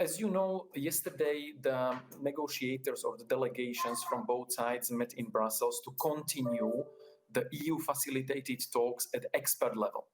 as you know, yesterday the negotiators or the delegations from both sides met in Brussels to continue the EU facilitated talks at expert level.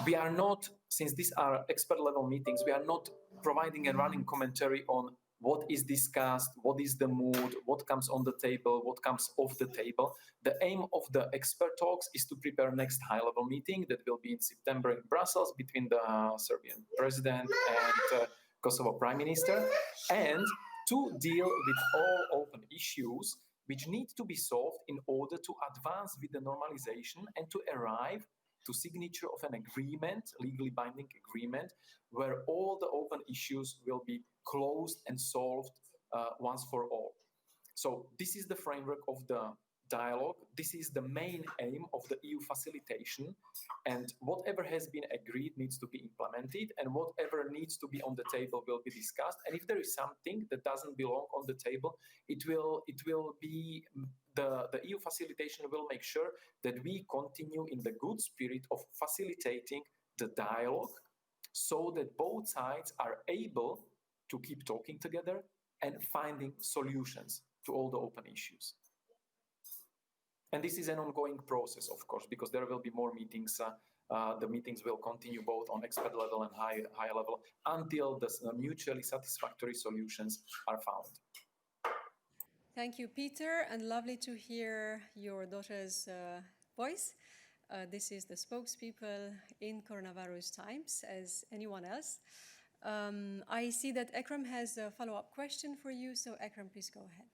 We are not, since these are expert level meetings, we are not providing a running commentary on what is discussed, what is the mood, what comes on the table, what comes off the table. The aim of the expert talks is to prepare next high-level meeting that will be in September in Brussels between the Serbian president and Kosovo Prime Minister, and to deal with all open issues which need to be solved in order to advance with the normalization and to arrive to signature of an agreement, legally binding agreement, where all the open issues will be closed and solved once for all. So this is the framework of the dialogue. This is the main aim of the EU facilitation, and whatever has been agreed needs to be implemented, and whatever needs to be on the table will be discussed. And if there is something that doesn't belong on the table, it will be the EU facilitation will make sure that we continue in the good spirit of facilitating the dialogue so that both sides are able to keep talking together and finding solutions to all the open issues. And this is an ongoing process, of course, because there will be more meetings. The meetings will continue both on expert level and high level until the mutually satisfactory solutions are found. Thank you, Peter, and lovely to hear your daughter's voice. This is the spokespeople in coronavirus times, as anyone else. I see that Ekrem has a follow-up question for you, so Ekrem, please go ahead.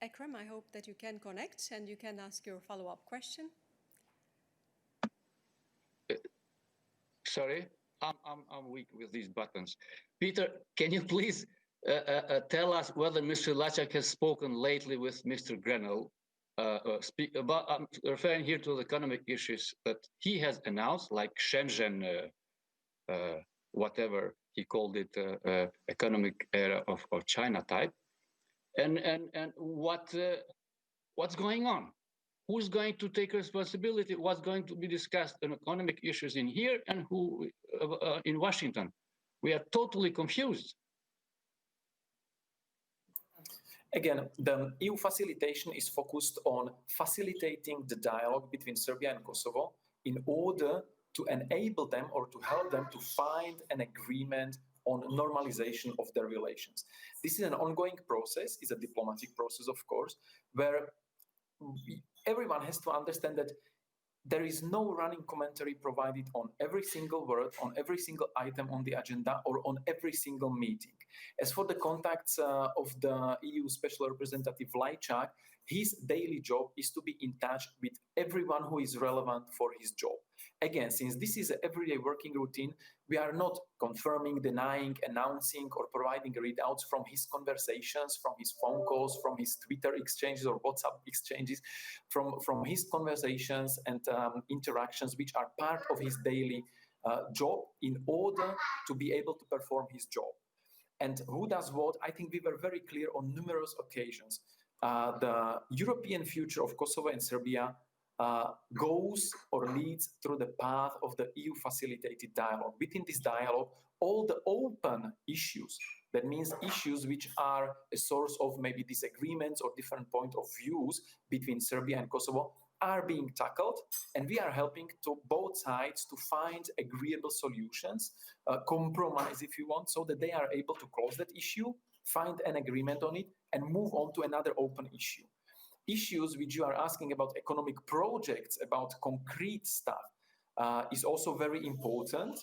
Ekrem, I hope that you can connect and you can ask your follow-up question. Sorry, I'm weak with these buttons. Peter, can you please tell us whether Mr. Lacak has spoken lately with Mr. Grenell? I'm referring here to the economic issues that he has announced, like Shenzhen, whatever he called it, economic area of China type, and what's going on? Who's going to take responsibility? What's going to be discussed on economic issues in here and who in Washington? We are totally confused. Again, the EU facilitation is focused on facilitating the dialogue between Serbia and Kosovo in order to enable them or to help them to find an agreement on normalization of their relations. This is an ongoing process, it's a diplomatic process, of course, where everyone has to understand that there is no running commentary provided on every single word, on every single item on the agenda, or on every single meeting. As for the contacts of the EU Special Representative Lajčák, his daily job is to be in touch with everyone who is relevant for his job. Again, since this is an everyday working routine, we are not confirming, denying, announcing, or providing readouts from his conversations, from his phone calls, from his Twitter exchanges or WhatsApp exchanges, from his conversations and interactions, which are part of his daily job in order to be able to perform his job. And who does what? I think we were very clear on numerous occasions. The European future of Kosovo and Serbia goes or leads through the path of the EU facilitated dialogue. Within this dialogue, all the open issues, that means issues which are a source of maybe disagreements or different point of views between Serbia and Kosovo, are being tackled, and we are helping to both sides to find agreeable solutions, compromise if you want, so that they are able to close that issue, find an agreement on it, and move on to another open issue. Issues which you are asking about economic projects, about concrete stuff, is also very important.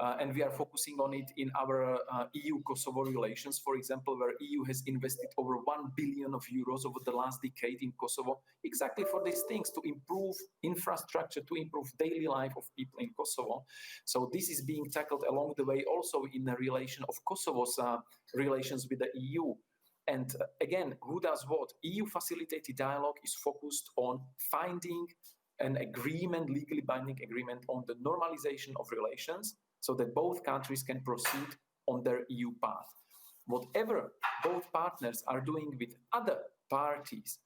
And we are focusing on it in our EU-Kosovo relations, for example, where EU has invested over 1 billion euros over the last decade in Kosovo, exactly for these things, to improve infrastructure, to improve daily life of people in Kosovo. So this is being tackled along the way also in the relation of Kosovo's relations with the EU. And again, who does what? EU facilitated dialogue is focused on finding an agreement, legally binding agreement on the normalization of relations so that both countries can proceed on their EU path. Whatever both partners are doing with other parties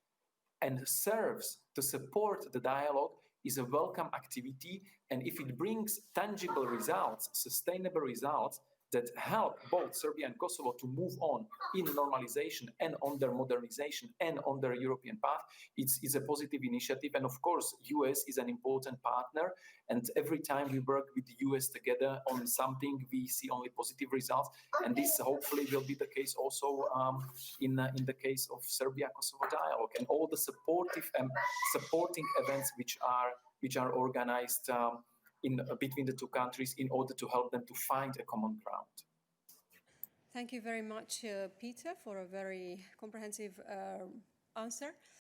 and serves to support the dialogue is a welcome activity. And if it brings tangible results, sustainable results that help both Serbia and Kosovo to move on in normalization and on their modernization and on their European path, it's a positive initiative. And of course, US is an important partner. And every time we work with the US together on something, we see only positive results. And this hopefully will be the case also in the case of Serbia-Kosovo dialogue and all the supporting events which are organized between the two countries in order to help them to find a common ground. Thank you very much, Peter, for a very comprehensive answer.